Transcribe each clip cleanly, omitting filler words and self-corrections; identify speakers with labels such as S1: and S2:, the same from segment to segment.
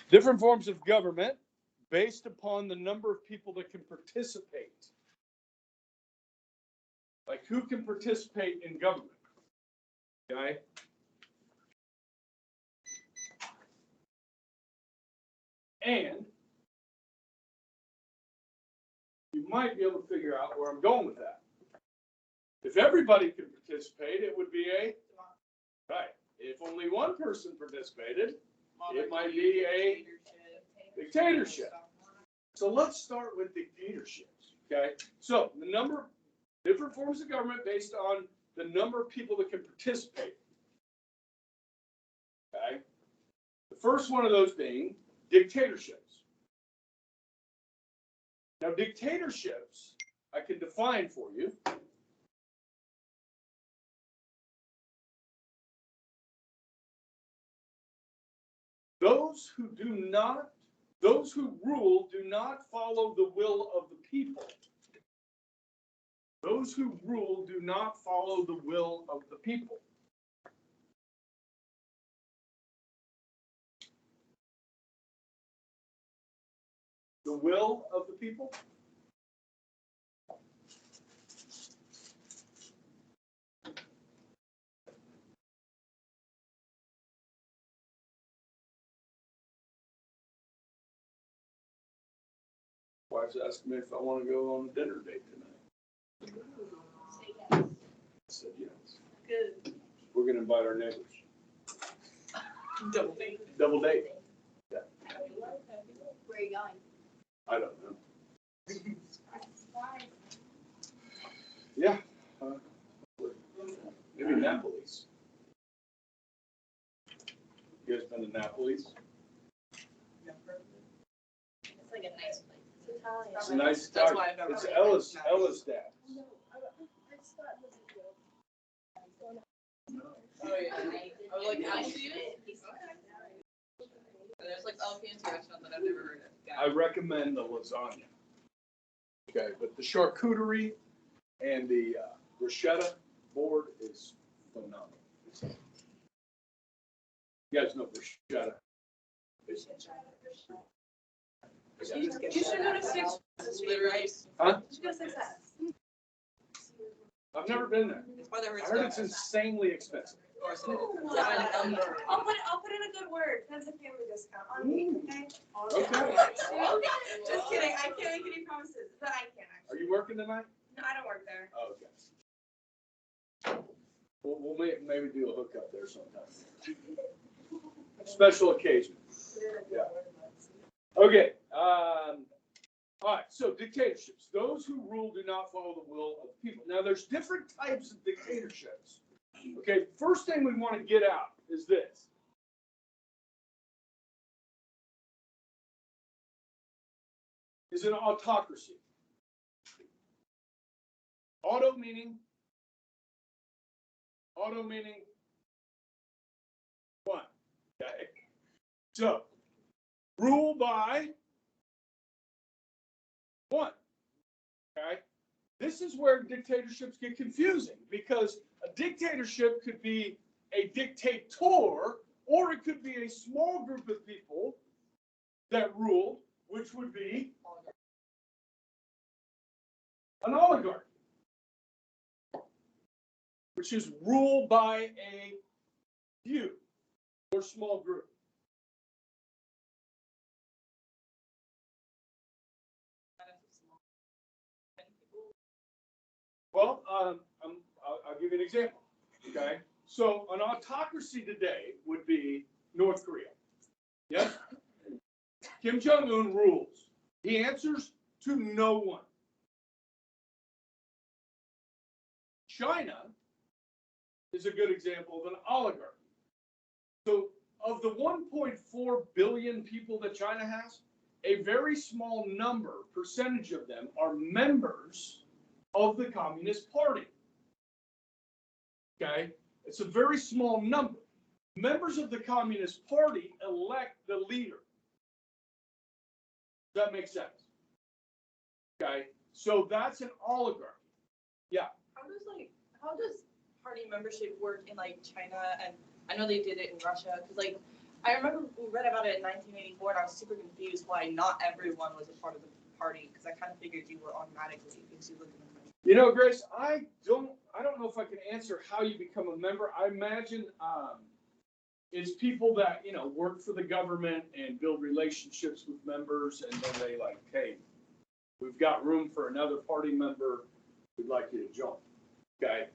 S1: Different forms of government based upon the number of people that can participate. Like who can participate in government? Okay. And you might be able to figure out where I'm going with that. If everybody can participate, it would be a, right. If only one person participated, it might be a dictatorship. So let's start with dictatorships, okay? So the number, different forms of government based on the number of people that can participate, okay? The first one of those being dictatorships. Now dictatorships, I can define for you. Those who rule do not follow the will of the people. Those who rule do not follow the will of the people. The will of the people? Wife's asking me if I want to go on a dinner date tonight.
S2: Say yes.
S1: I said yes.
S2: Good.
S1: We're going to invite our neighbors.
S2: Double date.
S1: Double date. Yeah.
S2: Where are you going?
S1: I don't know. Yeah. Maybe Naples. You guys been to Naples?
S2: It's like a nice place. It's Italian.
S1: It's a nice
S3: That's
S1: Italian.
S3: why I've never
S1: It's
S3: been.
S1: Ella's dad.
S3: Oh yeah. I was like, I see it. There's like all fancy restaurants that I've never heard of. Yeah.
S1: I recommend the lasagna. Okay, but the charcuterie and the bruschetta board is phenomenal. You guys know bruschetta.
S3: You should go to Six.
S1: Huh?
S2: You should go to Success.
S1: I've never been there.
S3: It's by the
S1: I heard it's insanely expensive.
S3: Of course it is.
S2: I'll put in a good word. That's a family discount on me, okay?
S1: Okay.
S2: Just kidding. I can't make any promises. But I can
S1: Are
S2: actually.
S1: you working tonight?
S2: No, I don't work there.
S1: Oh, okay. We'll maybe do a hookup there sometime. Special occasion. Yeah. Okay. All right. So dictatorships. Those who rule do not follow the will of the people. Now, there's different types of dictatorships. Okay. First thing we want to get out is this. Is an autocracy. Auto meaning one. Okay. So, rule by one. Okay. This is where dictatorships get confusing because a dictatorship could be a dictator or it could be a small group of people that ruled, which would be an oligarchy, which is ruled by a few or small group. Well, I'll give you an example. Okay, so an autocracy today would be North Korea. Yes, Kim Jong-un rules. He answers to no one. China is a good example of an oligarchy. So of the 1.4 billion people that China has, a very small percentage of them are members of the Communist Party. Okay? It's a very small number. Members of the Communist Party elect the leader. Does that make sense? Okay? So that's an oligarchy. Yeah.
S3: How does party membership work in like China? And I know they did it in Russia because like I remember we read about it in 1984, and I was super confused why not everyone was a part of the party, because I kind of figured you were automatically because you lived in the country.
S1: You know, Grace, I don't know if I can answer how you become a member. I imagine it's people that, you know, work for the government and build relationships with members, and then they like, hey, we've got room for another party member. We'd like you to join. Okay.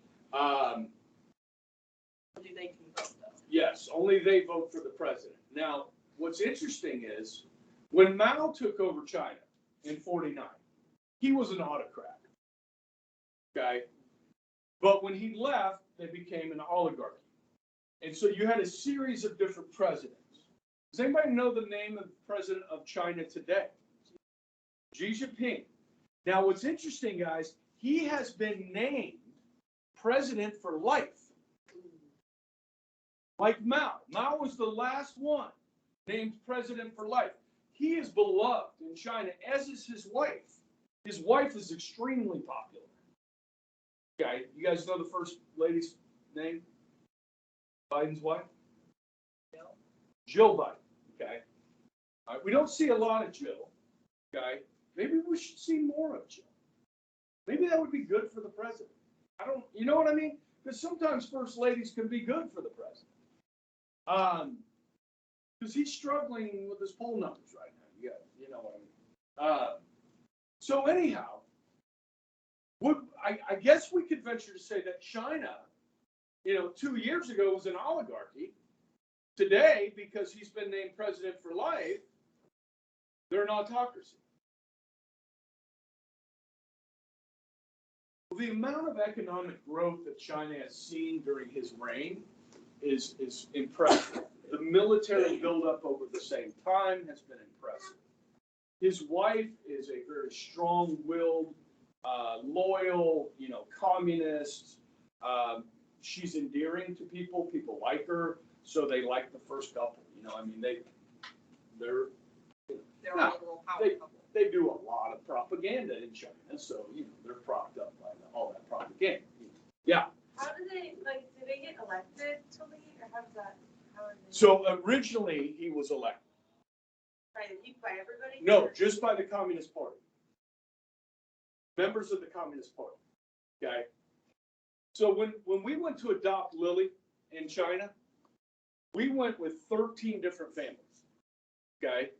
S3: Do they can vote though?
S1: Yes, only they vote for the president. Now, what's interesting is when Mao took over China in 49, he was an autocrat. Okay. But when he left, they became an oligarchy. And so you had a series of different presidents. Does anybody know the name of the president of China today? Xi Jinping. Now, what's interesting, guys, he has been named president for life. Like Mao. Mao was the last one named president for life. He is beloved in China, as is his wife. His wife is extremely popular. Okay, you guys know the first lady's name? Biden's wife? Jill Biden. Okay. All right, we don't see a lot of Jill. Okay. Maybe we should see more of Jill. Maybe that would be good for the president. You know what I mean? Because sometimes first ladies can be good for the president. Because he's struggling with his poll numbers right now. Yeah, you know what I mean. So anyhow, I guess we could venture to say that China, 2 years ago was an oligarchy. Today, because he's been named president for life, they're an autocracy. The amount of economic growth that China has seen during his reign is impressive. The military buildup over the same time has been impressive. His wife is a very strong-willed, loyal, communist. She's endearing to people. People like her, so they like the first couple. They're
S3: They're a little power couple.
S1: they do a lot of propaganda in China, so they're propped up by all that propaganda. Yeah.
S2: How do they, do they get elected to lead, or how does that, how are they?
S1: So originally he was elected.
S2: By everybody?
S1: No, just by the Communist Party. Members of the Communist Party. Okay. So when we went to adopt Lily in China, we went with 13 different families. Okay.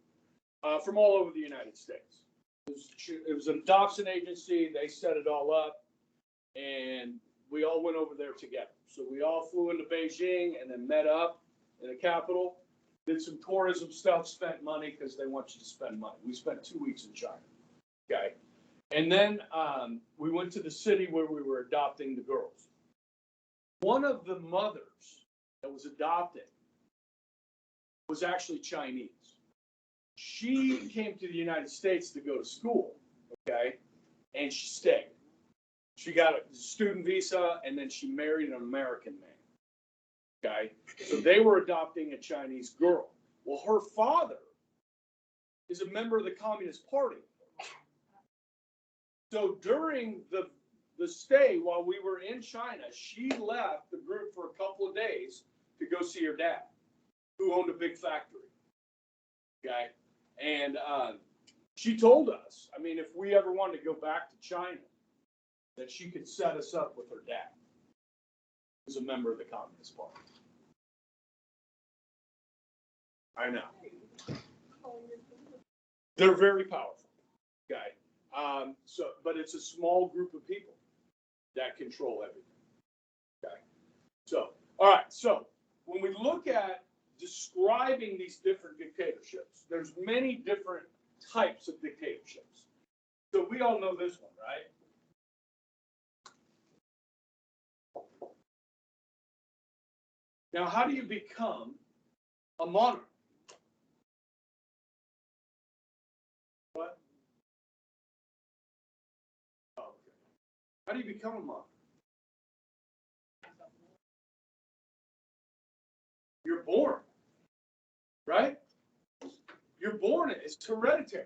S1: From all over the United States. It was an adoption agency. They set it all up, and we all went over there together. So we all flew into Beijing and then met up in the capital, did some tourism stuff, spent money because they want you to spend money. We spent 2 weeks in China. Okay. And then we went to the city where we were adopting the girls. One of the mothers that was adopted was actually Chinese. She came to the United States to go to school, okay, and she stayed. She got a student visa, and then she married an American man, okay? So they were adopting a Chinese girl. Well, her father is a member of the Communist Party. So during the stay while we were in China, she left the group for a couple of days to go see her dad, who owned a big factory, okay? And she told us, if we ever wanted to go back to China, that she could set us up with her dad, who's a member of the Communist Party. I know. They're very powerful, okay? But it's a small group of people that control everything, okay? So, all right, so when we look at describing these different dictatorships, there's many different types of dictatorships. So we all know this one, right? Now, how do you become a monarch? What? Oh, okay. How do you become a monarch? You're born, right? You're born, it's hereditary.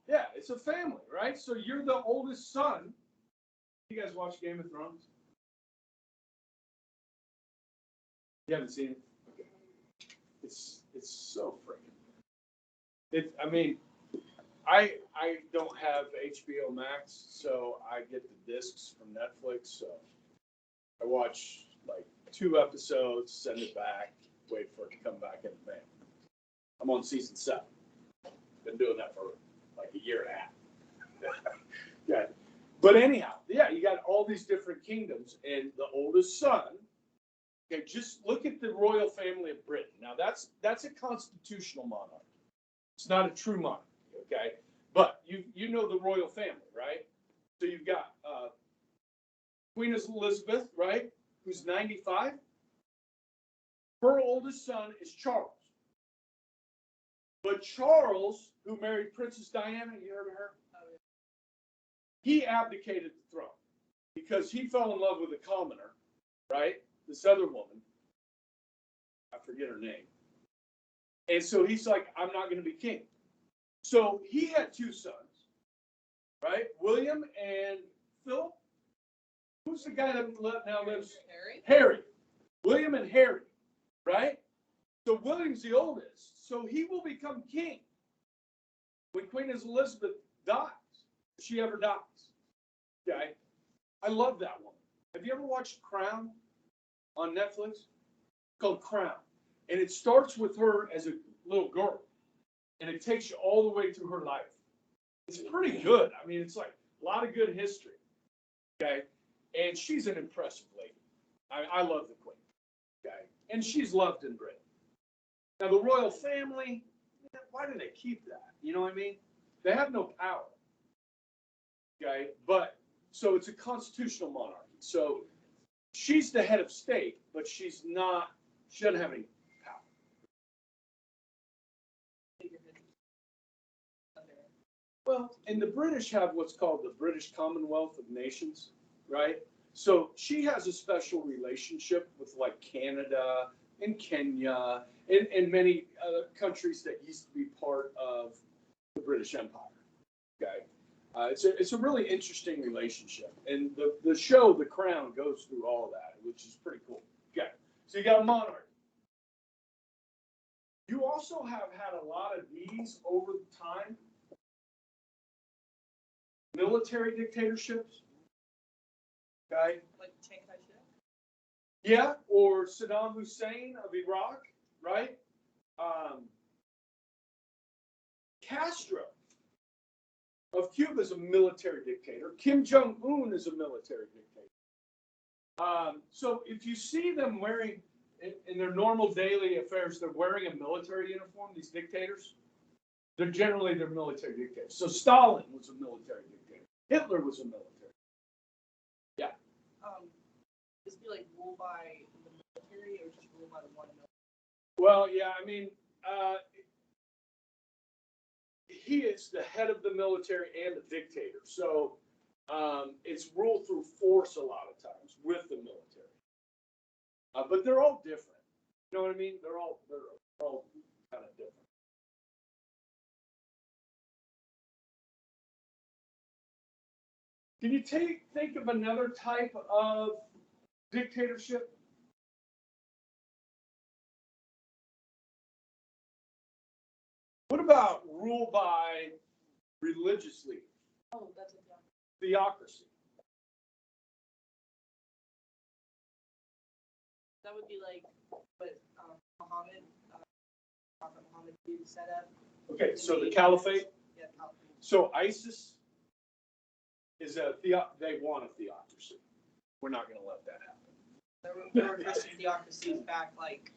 S1: Yeah, it's a family, right? So you're the oldest son. You guys watch Game of Thrones? You haven't seen it? Okay. It's so freaking. I mean, I don't have HBO Max, so I get the discs from Netflix. So I watch like 2 episodes, send it back, wait for it to come back in the mail. I'm on season 7. Been doing that for like a year and a half. Yeah. But anyhow, yeah, you got all these different kingdoms, and the oldest son. Okay, just look at the royal family of Britain. Now that's a constitutional monarchy. It's not a true monarchy. Okay, but you know the royal family, right? So you've got Queen Elizabeth, right, who's 95. Her oldest son is Charles. But Charles, who married Princess Diana, you heard of her? He abdicated the throne because he fell in love with a commoner, right? This other woman. I forget her name. And so he's like, I'm not going to be king. So he had 2 sons, right? William and Philip. Who's the guy that now lives? Harry. William and Harry, right? So William's the oldest. So he will become king when Queen Elizabeth dies, if she ever dies. Okay? I love that woman. Have you ever watched Crown on Netflix? It's called Crown. And it starts with her as a little girl. And it takes you all the way through her life. It's pretty good. I mean, it's like a lot of good history. Okay? And she's an impressive lady. I love the Queen. Okay? And she's loved in Britain. Now, the royal family, why do they keep that? You know what I mean? They have no power. Okay? But, so it's a constitutional monarchy. So she's the head of state, but she doesn't have any power. Well, and the British have what's called the British Commonwealth of Nations, right? So she has a special relationship with like Canada and Kenya and many other countries that used to be part of the British Empire. Okay, it's a really interesting relationship, and the show The Crown goes through all of that, which is pretty cool. Okay, so you got a monarch. You also have had a lot of these over time. Military dictatorships. Okay.
S3: Like Dictatorship?
S1: Yeah, or Saddam Hussein of Iraq, right? Castro of Cuba is a military dictator. Kim Jong-un is a military dictator. So if you see them wearing, in their normal daily affairs, they're wearing a military uniform, these dictators, they're military dictators. So Stalin was a military dictator. Hitler was a military. Yeah.
S3: Just be like ruled by the military or just ruled by one military?
S1: Well, yeah, I mean, he is the head of the military and a dictator. So it's ruled through force a lot of times with the military. But they're all different. You know what I mean? They're all kind of different. Can you think of another type of dictatorship? What about rule by religious leaders?
S3: Oh, that's a
S1: Theocracy.
S3: That would be like what Muhammad set up.
S1: Okay, so the caliphate.
S3: Yeah, caliphate.
S1: So ISIS is they want a theocracy. We're not going to let that happen.
S3: There were Christian theocracies back, like,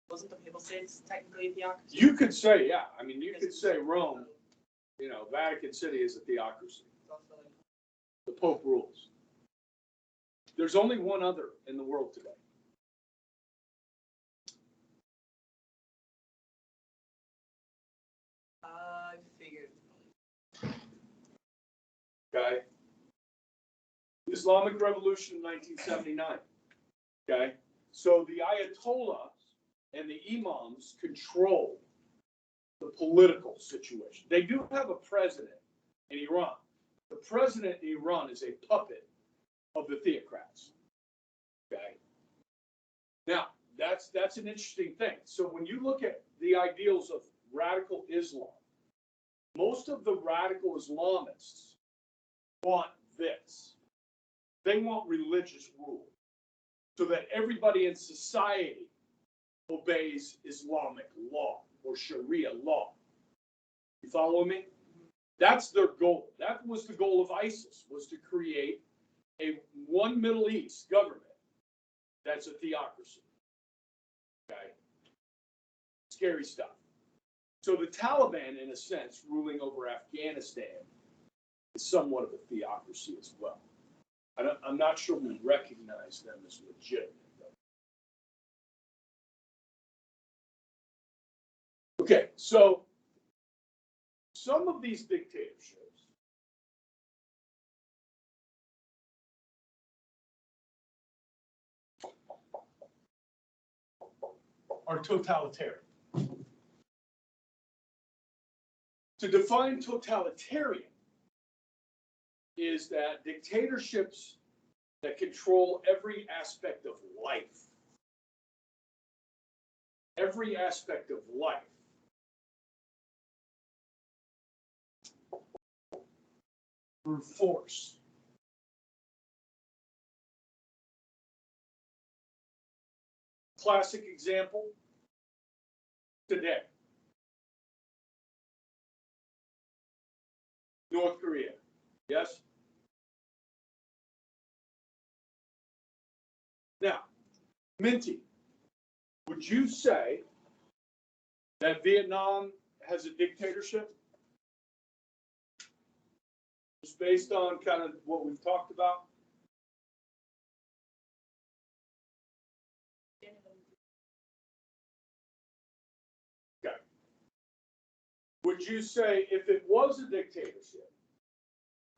S3: wasn't the Papal States technically a theocracy?
S1: You could say, yeah. I mean, you could say Rome, Vatican City is a theocracy. The Pope rules. There's only one other in the world today.
S3: I figured.
S1: Okay. Islamic Revolution, 1979. Okay. So the Ayatollahs and the imams control the political situation. They do have a president in Iran. The president in Iran is a puppet of the theocrats. Okay. Now, that's an interesting thing. So when you look at the ideals of radical Islam, most of the radical Islamists want this. They want religious rule so that everybody in society obeys Islamic law or Sharia law. You follow me? That's their goal. That was the goal of ISIS, was to create a one Middle East government that's a theocracy. Okay? Scary stuff. So the Taliban, in a sense, ruling over Afghanistan is somewhat of a theocracy as well. I'm not sure we recognize them as legitimate, though. Okay, so some of these dictatorships are totalitarian. To define totalitarian is that dictatorships that control every aspect of life, through force. Classic example today. North Korea, yes? Now, Minty, would you say that Vietnam has a dictatorship? Just based on kind of what we've talked about? Okay. Would you say, if it was a dictatorship,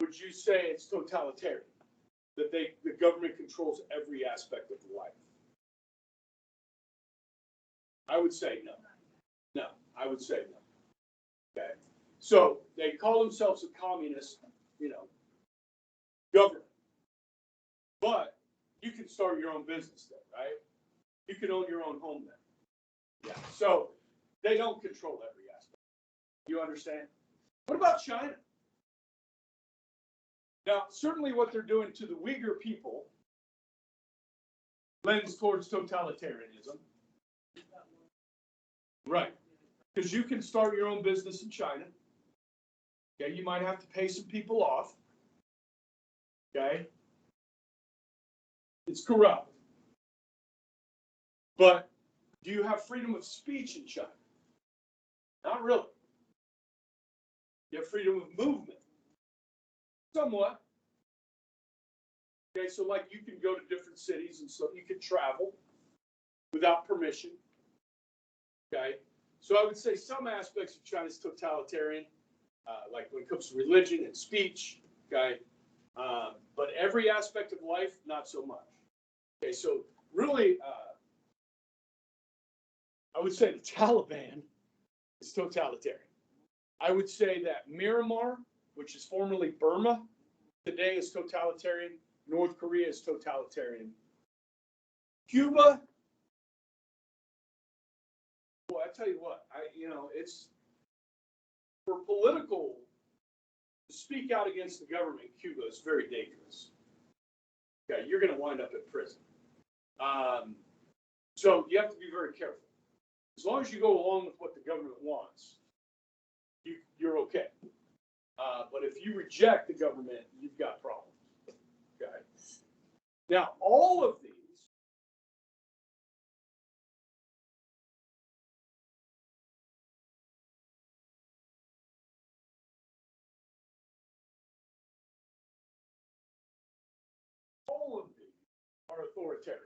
S1: would you say it's totalitarian? That the government controls every aspect of life? I would say no. No, I would say no. Okay. So they call themselves a communist, government. But you can start your own business there, right? You can own your own home there. Yeah. So they don't control every aspect. You understand? What about China? Now, certainly what they're doing to the Uyghur people lends towards totalitarianism. Right. Because you can start your own business in China. Okay, you might have to pay some people off. Okay. It's corrupt. But do you have freedom of speech in China? Not really. You have freedom of movement. Somewhat. Okay, so like you can go to different cities and so you can travel without permission. Okay, so I would say some aspects of China is totalitarian, like when it comes to religion and speech. Okay, but every aspect of life, not so much. Okay, so really, I would say the Taliban is totalitarian. I would say that Myanmar, which is formerly Burma, today is totalitarian. North Korea is totalitarian. Cuba, well, I tell you what, it's for political, to speak out against the government in Cuba is very dangerous. Okay, you're going to wind up in prison. So you have to be very careful. As long as you go along with what the government wants, you're okay. But if you reject the government, you've got problems. Okay. Now, all of these are authoritarian.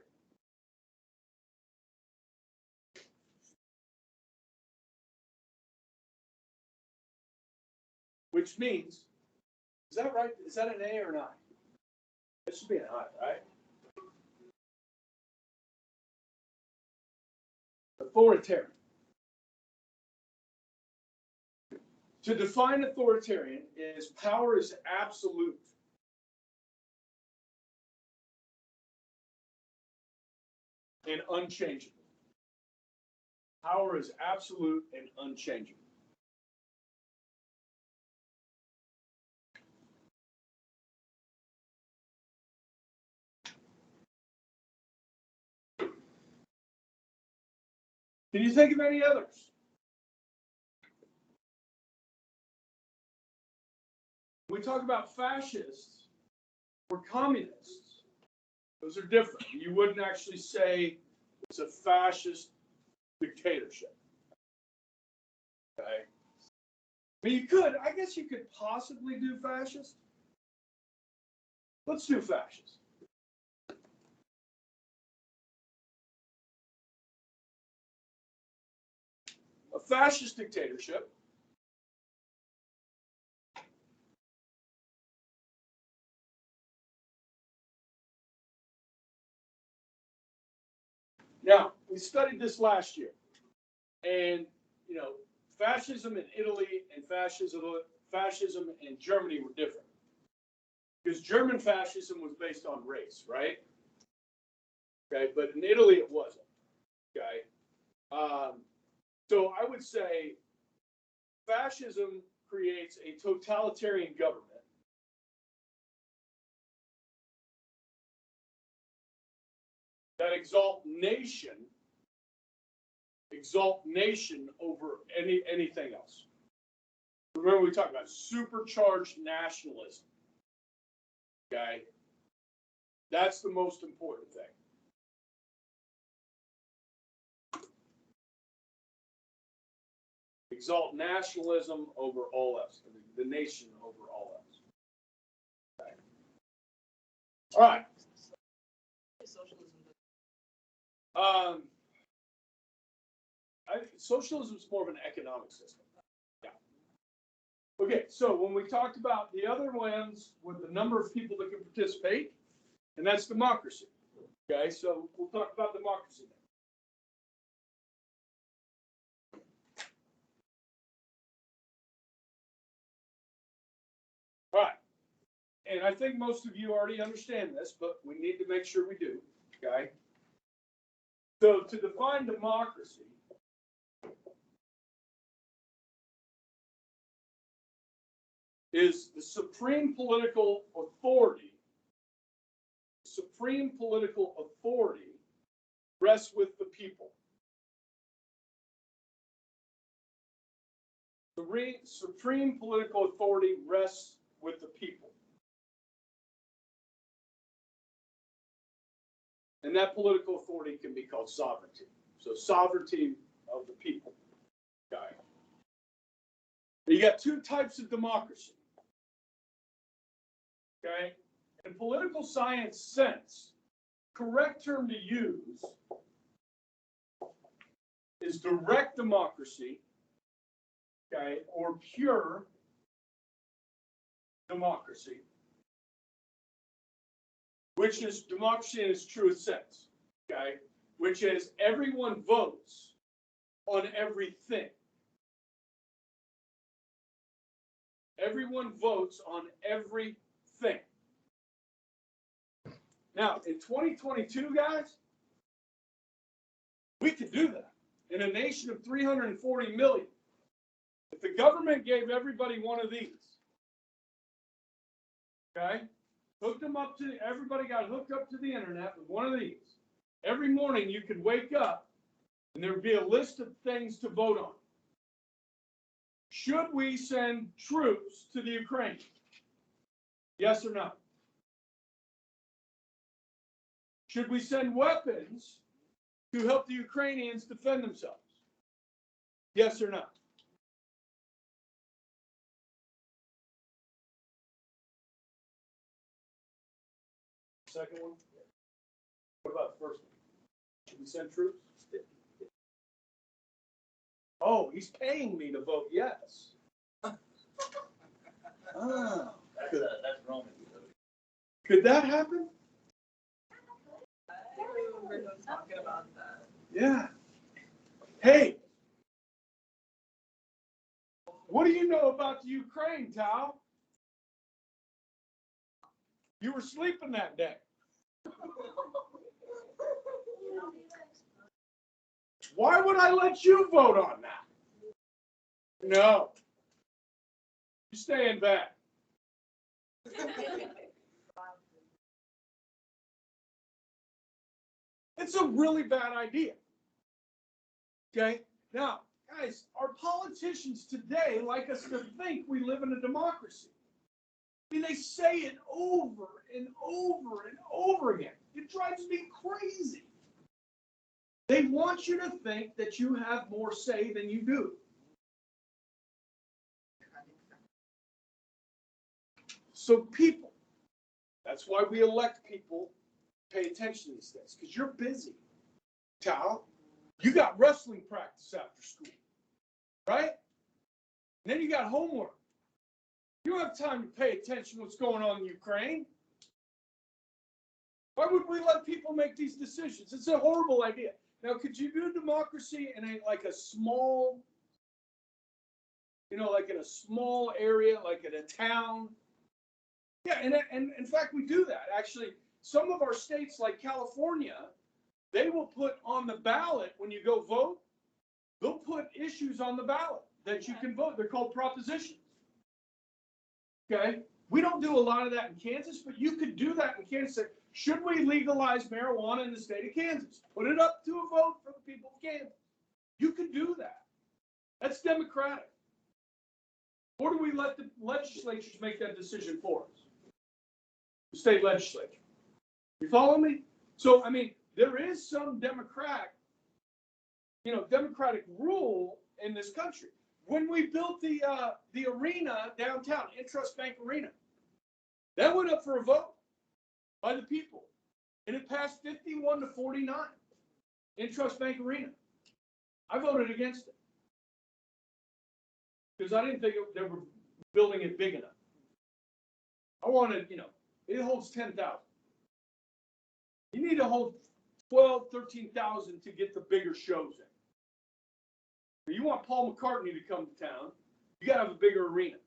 S1: Which means, is that right? Is that an A or an I? It should be an I, right? Authoritarian. To define authoritarian is power is absolute. And unchangeable. Power is absolute and unchanging. Can you think of any others? When we talk about fascists or communists, those are different. You wouldn't actually say it's a fascist dictatorship. Okay. I mean, you could, I guess you could possibly do fascist. Let's do fascist. A fascist dictatorship now, we studied this last year, and you know, fascism in Italy and fascism in Germany were different. Because German fascism was based on race, right? Okay, but in Italy it wasn't. Okay. So I would say fascism creates a totalitarian government that exalt nation over anything else. Remember, we talked about supercharged nationalism. Okay, that's the most important thing. Exalt nationalism over all else, the nation over all else. Okay. All right. Socialism is more of an economic system. Yeah. Okay, so when we talked about the other ones with the number of people that can participate, and that's democracy. Okay, so we'll talk about democracy now. All right, and I think most of you already understand this, but we need to make sure we do. Okay, so to define democracy, is the supreme political authority. Supreme political authority rests with the people. The supreme political authority rests with the people. And that political authority can be called sovereignty. So sovereignty of the people. Okay. You got two types of democracy. Okay. In political science sense, correct term to use is direct democracy, okay, or pure democracy, which is democracy in its truest sense, okay, which is everyone votes on everything. Everyone votes on everything. Now, in 2022, guys, we could do that in a nation of 340 million. If the government gave everybody one of these, okay, hooked them up to, everybody got hooked up to the internet with one of these. Every morning you could wake up and there would be a list of things to vote on. Should we send troops to the Ukraine? Yes or no? Should we send weapons to help the Ukrainians defend themselves? Yes or no? Second one? What about the first one? Should we send troops? Oh, he's paying me to vote yes. Oh.
S4: That's Roman.
S1: Could that happen?
S3: I remember him talking about that.
S1: Yeah. Hey, what do you know about the Ukraine, Tal? You were sleeping that day. Why would I let you vote on that? No. You stay in bed. It's a really bad idea. Okay? Now, guys, our politicians today like us to think we live in a democracy. I mean, they say it over and over and over again. It drives me crazy. They want you to think that you have more say than you do. So people, that's why we elect people, pay attention to these things, because you're busy. Tal, you got wrestling practice after school, right? And then you got homework. You don't have time to pay attention to what's going on in Ukraine. Why would we let people make these decisions? It's a horrible idea. Now, could you do democracy in a small, like in a small area, like in a town? Yeah, and in fact, we do that. Actually, some of our states, like California, they will put on the ballot when you go vote, they'll put issues on the ballot that you can vote. They're called propositions. Okay? We don't do a lot of that in Kansas, but you could do that in Kansas. Should we legalize marijuana in the state of Kansas? Put it up to a vote for the people of Kansas. You could do that. That's democratic. Or do we let the legislatures make that decision for us? The state legislature. You follow me? So, I mean, there is some democratic rule in this country. When we built the arena downtown, Intrust Bank Arena, that went up for a vote by the people, and it passed 51-49. Intrust Bank Arena. I voted against it because I didn't think they were building it big enough. I wanted, it holds 10,000. You need to hold 12, 13,000 to get the bigger shows in. You want Paul McCartney to come to town, you got to have a bigger arena.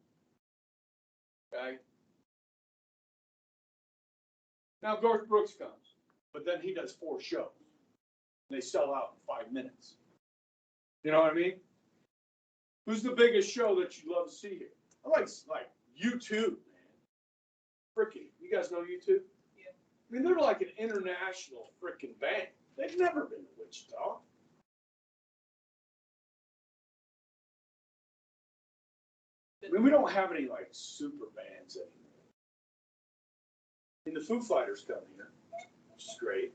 S1: Okay? Now Garth Brooks comes, but then he does 4 shows. And they sell out in 5 minutes. You know what I mean? Who's the biggest show that you'd love to see here? I like U2, man. Frickin', you guys know U2? Yeah. I mean, they're like an international frickin' band. They've never been to Wichita. I mean, we don't have any super bands anymore. And the Foo Fighters come here, which is great.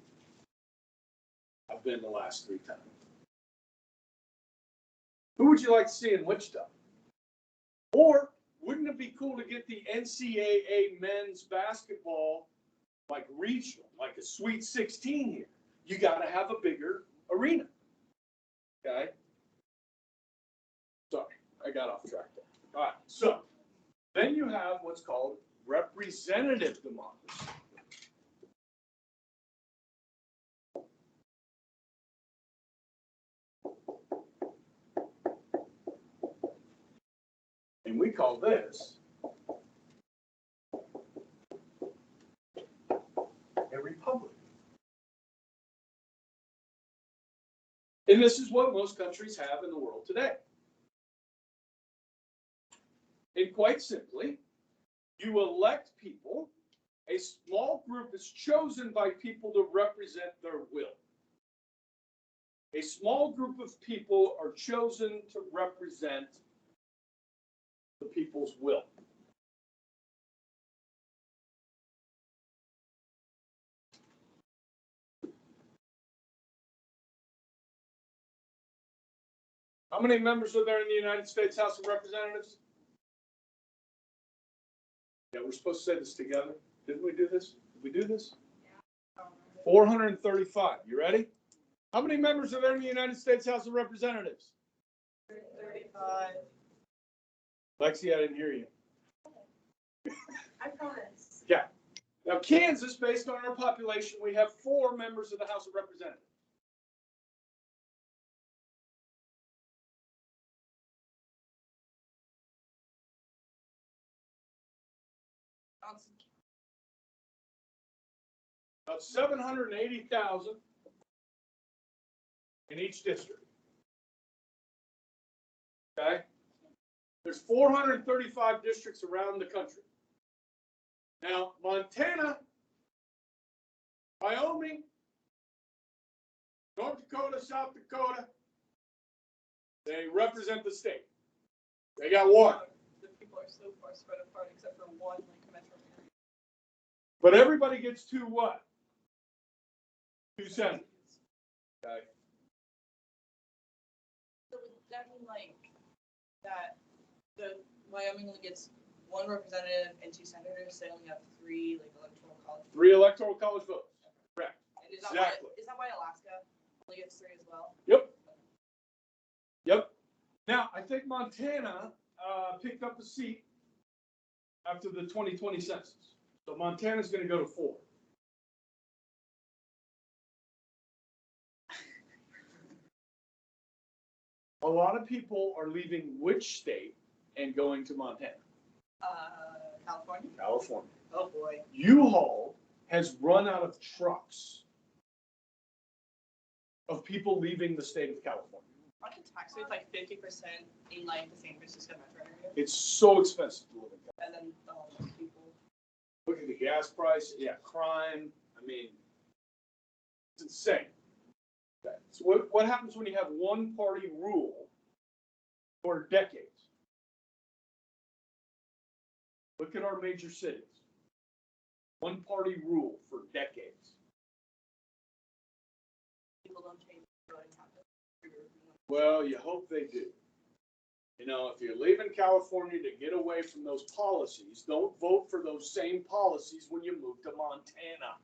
S1: I've been the last 3 times. Who would you like to see in Wichita? Or wouldn't it be cool to get the NCAA men's basketball regional, like a Sweet 16 here? You got to have a bigger arena. Okay? Sorry, I got off track there. All right, so then you have what's called representative democracy. And we call this a republic. And this is what most countries have in the world today. And quite simply, you elect people, a small group is chosen by people to represent their will. A small group of people are chosen to represent the people's will. How many members are there in the United States House of Representatives? Yeah, we're supposed to say this together. Didn't we do this? Did we do this? Yeah. 435. You ready? How many members are there in the United States House of Representatives?
S3: 35.
S1: Lexi, I didn't hear you.
S2: I promise.
S1: Yeah. Now, Kansas, based on our population, we have 4 members of the House of Representatives. About 780,000 in each district. Okay? There's 435 districts around the country. Now, Montana, Wyoming, North Dakota, South Dakota, they represent the state. They got one.
S3: The people are so far spread apart except for one like metro area.
S1: But everybody gets two what? Two senators. Okay.
S3: So would that mean like that the Wyoming only gets one representative and two senators? They only have three like electoral college.
S1: 3 electoral college votes. Correct.
S3: And is that
S1: Exactly.
S3: why, is that why Alaska only gets 3 as well?
S1: Yep. Yep. Now, I think Montana picked up a seat after the 2020 census. So Montana's going to go to 4. A lot of people are leaving which state and going to Montana?
S3: California.
S1: California.
S3: Oh boy.
S1: U-Haul has run out of trucks of people leaving the state of California.
S3: Aren't the tax rates like 50% in like the San Francisco metro area?
S1: It's so expensive to live in California.
S3: And then the homeless people.
S1: Look at the gas price, yeah, crime, I mean, it's insane. Okay. So what happens when you have one party rule for decades? Look at our major cities. One party rule for decades.
S3: People don't change voting habits.
S1: Well, you hope they do. You know, if you're leaving California to get away from those policies, don't vote for those same policies when you move to Montana.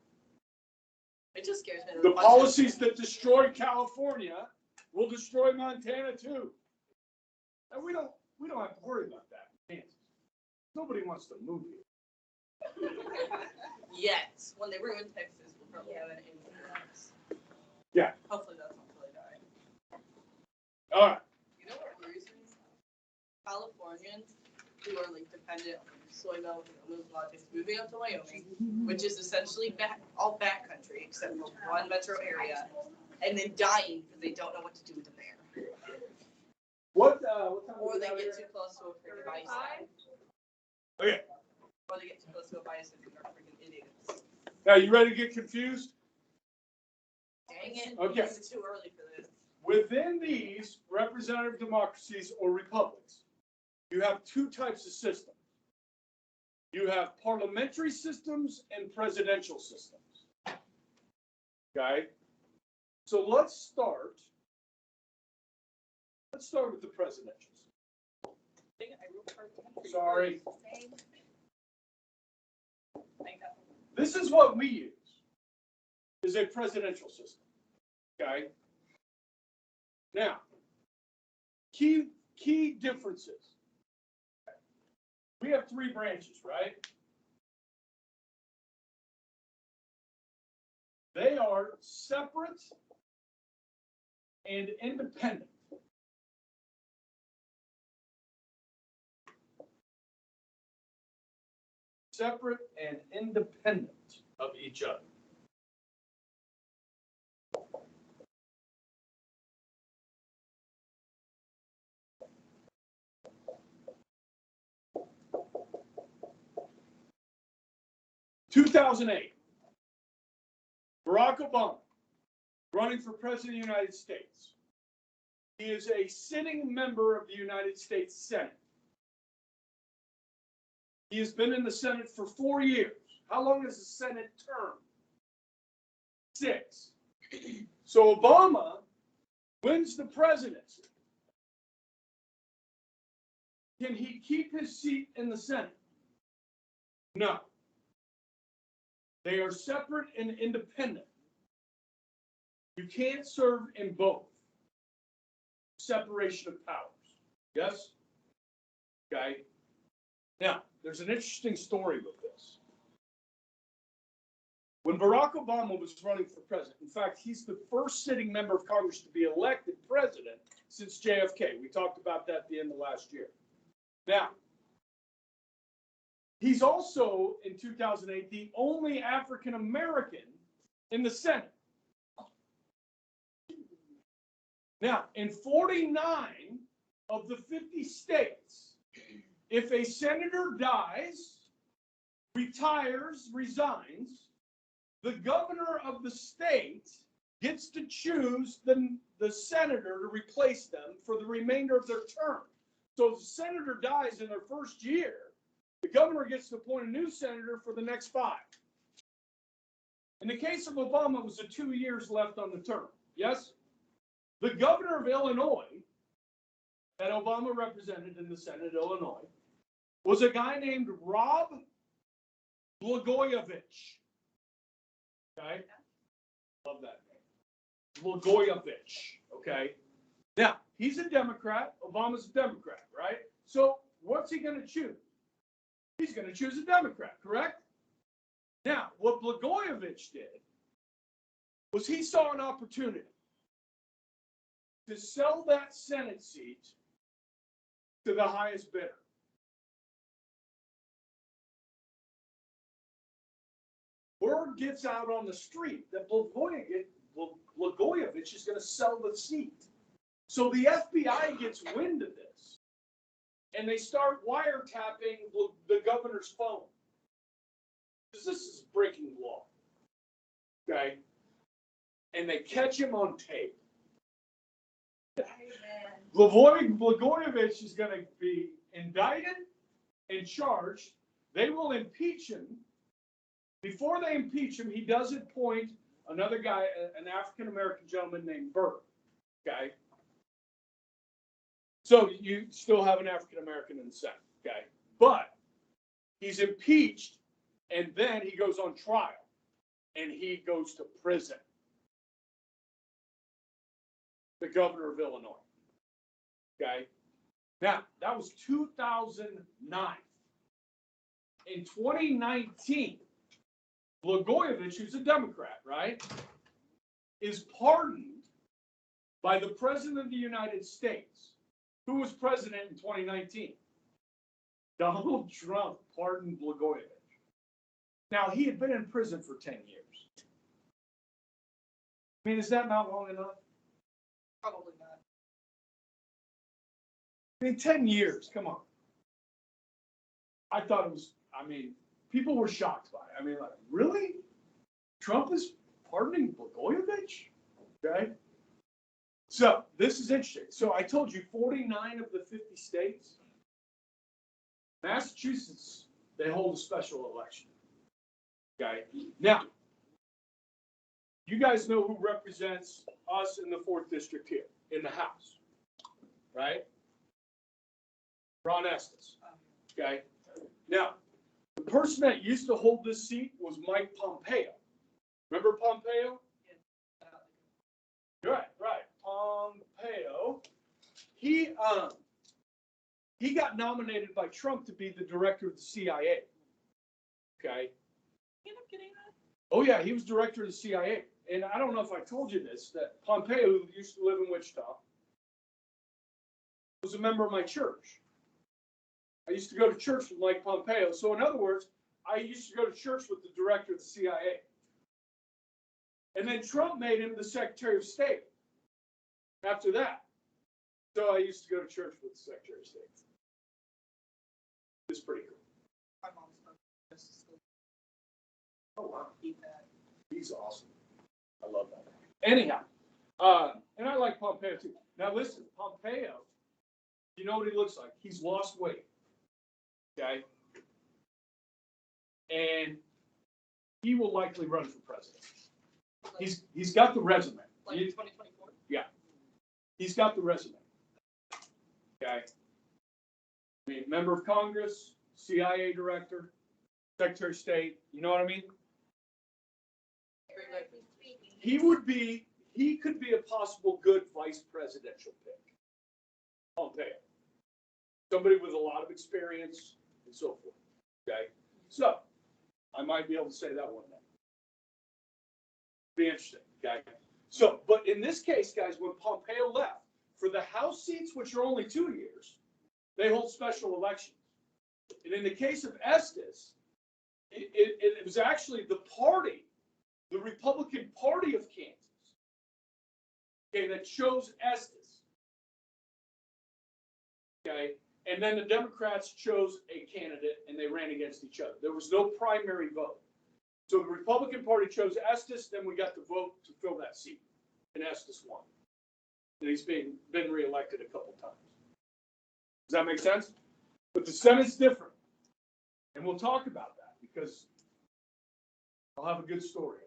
S3: It just scares me.
S1: The policies that destroy California will destroy Montana too. And we don't have to worry about that in Kansas. Nobody wants to move here.
S3: Yet, when they ruin Texas, we'll probably have an influence.
S1: Yeah.
S3: Hopefully that's not till they die.
S1: All right.
S3: You know what worries me? Californians who are like dependent on soy milk and almond lattes moving up to Wyoming, which is essentially all backcountry except for one metro area, and then dying because they don't know what to do with them there.
S1: What time
S3: Or
S1: is
S3: they
S1: it out
S3: get
S1: here?
S3: too close to a freaking bison.
S1: Okay.
S3: Or they get too close to a bison and they're freaking idiots.
S1: Now, you ready to get confused?
S3: Dang it.
S1: Okay.
S3: It's too early for this.
S1: Within these representative democracies or republics, you have 2 types of systems. You have parliamentary systems and presidential systems. Okay? So let's start with the presidential system.
S3: Dang it, I wrote part country
S1: Sorry.
S3: first. Thank God.
S1: This is what we use, is a presidential system. Okay? Now, key differences. We have 3 branches, right? They are separate and independent. Separate and independent of each other. In 2008, Barack Obama, running for President of the United States. He is a sitting member of the United States Senate. He has been in the Senate for 4 years. How long is the Senate term? 6. So Obama wins the presidency. Can he keep his seat in the Senate? No. They are separate and independent. You can't serve in both. Separation of powers. Yes? Okay. Now, there's an interesting story with this. When Barack Obama was running for president, in fact, he's the first sitting member of Congress to be elected president since JFK. We talked about that at the end of last year. Now, he's also, in 2008, the only African American in the Senate. Now, in 49 of the 50 states, if a senator dies, retires, resigns, the governor of the state gets to choose the senator to replace them for the remainder of their term. So if the senator dies in their first year, the governor gets to appoint a new senator for the next 5. In the case of Obama, it was the 2 years left on the term. Yes? The governor of Illinois, that Obama represented in the Senate, Illinois, was a guy named Rob Blagojevich. Okay? Love that name. Blagojevich. Okay? Now, he's a Democrat. Obama's a Democrat, right? So what's he going to choose? He's going to choose a Democrat, correct? Now, what Blagojevich did was he saw an opportunity to sell that Senate seat to the highest bidder. Word gets out on the street that Blagojevich is going to sell the seat. So the FBI gets wind of this, and they start wiretapping the governor's phone. Because this is breaking law. Okay? And they catch him on tape. Blagojevich is going to be indicted and charged. They will impeach him. Before they impeach him, he does appoint another guy, an African-American gentleman named Burr. Okay? So you still have an African-American in the Senate. Okay? But he's impeached, and then he goes on trial, and he goes to prison. The governor of Illinois. Okay? Now, that was 2009. In 2019, Blagojevich, who's a Democrat, right, is pardoned by the President of the United States. Who was president in 2019? Donald Trump pardoned Blagojevich. Now, he had been in prison for 10 years. I mean, is that not long enough?
S3: Probably not.
S1: I mean, 10 years, come on. I thought it was, I mean, people were shocked by it. I mean, like, really? Trump is pardoning Blagojevich? Okay. So, this is interesting. So, I told you 49 of the 50 states, Massachusetts, they hold a special election. Okay. Now, you guys know who represents us in the 4th District here, in the House, right? Ron Estes. Okay. Now, the person that used to hold this seat was Mike Pompeo. Remember Pompeo? Right. Pompeo. He got nominated by Trump to be the director of the CIA. Okay.
S3: You end up getting that?
S1: Oh yeah, he was director of the CIA. And I don't know if I told you this, that Pompeo, who used to live in Wichita, was a member of my church. I used to go to church with Mike Pompeo. So in other words, I used to go to church with the director of the CIA. And then Trump made him the Secretary of State after that. So I used to go to church with the Secretary of State. It's pretty cool.
S3: My mom's from school.
S1: Oh, wow.
S3: Eat that.
S1: He's awesome. I love that. Anyhow, and I like Pompeo too. Now listen, Pompeo, you know what he looks like? He's lost weight. Okay? And he will likely run for president. He's got the resume.
S3: Like 2024?
S1: Yeah. He's got the resume. Okay? I mean, member of Congress, CIA director, Secretary of State, you know what I mean? He could be a possible good vice presidential pick. Pompeo. Somebody with a lot of experience and so forth. Okay? So, I might be able to say that one day. Be interesting. Okay? So, but in this case, guys, when Pompeo left, for the House seats, which are only 2 years, they hold special elections. And in the case of Estes, it was actually the party, the Republican Party of Kansas, okay, that chose Estes. Okay, and then the Democrats chose a candidate and they ran against each other. There was no primary vote. So the Republican Party chose Estes, then we got the vote to fill that seat, and Estes won. And he's been reelected a couple times. Does that make sense? But the Senate's different, and we'll talk about that because I'll have a good story.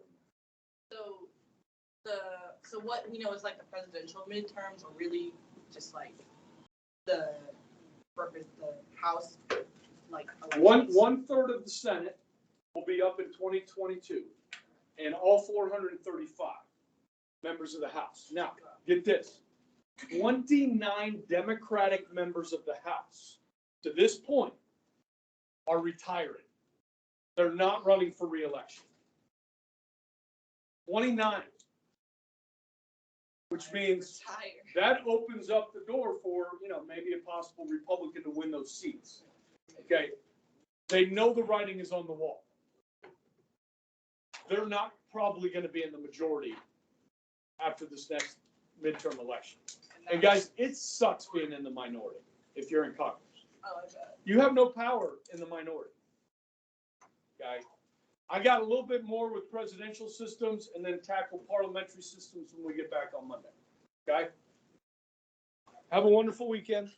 S3: So what we know is like the presidential midterms are really just like the House like elections.
S1: One third of the Senate will be up in 2022, and all 435 members of the House. Now, get this: 29 Democratic members of the House to this point are retiring. They're not running for re-election. 29. Which means that opens up the door for, maybe a possible Republican to win those seats. Okay. They know the writing is on the wall. They're not probably going to be in the majority after this next midterm election. And guys, it sucks being in the minority if you're in Congress.
S3: Oh, I bet.
S1: You have no power in the minority. Okay. I got a little bit more with presidential systems and then tackle parliamentary systems when we get back on Monday. Okay? Have a wonderful weekend.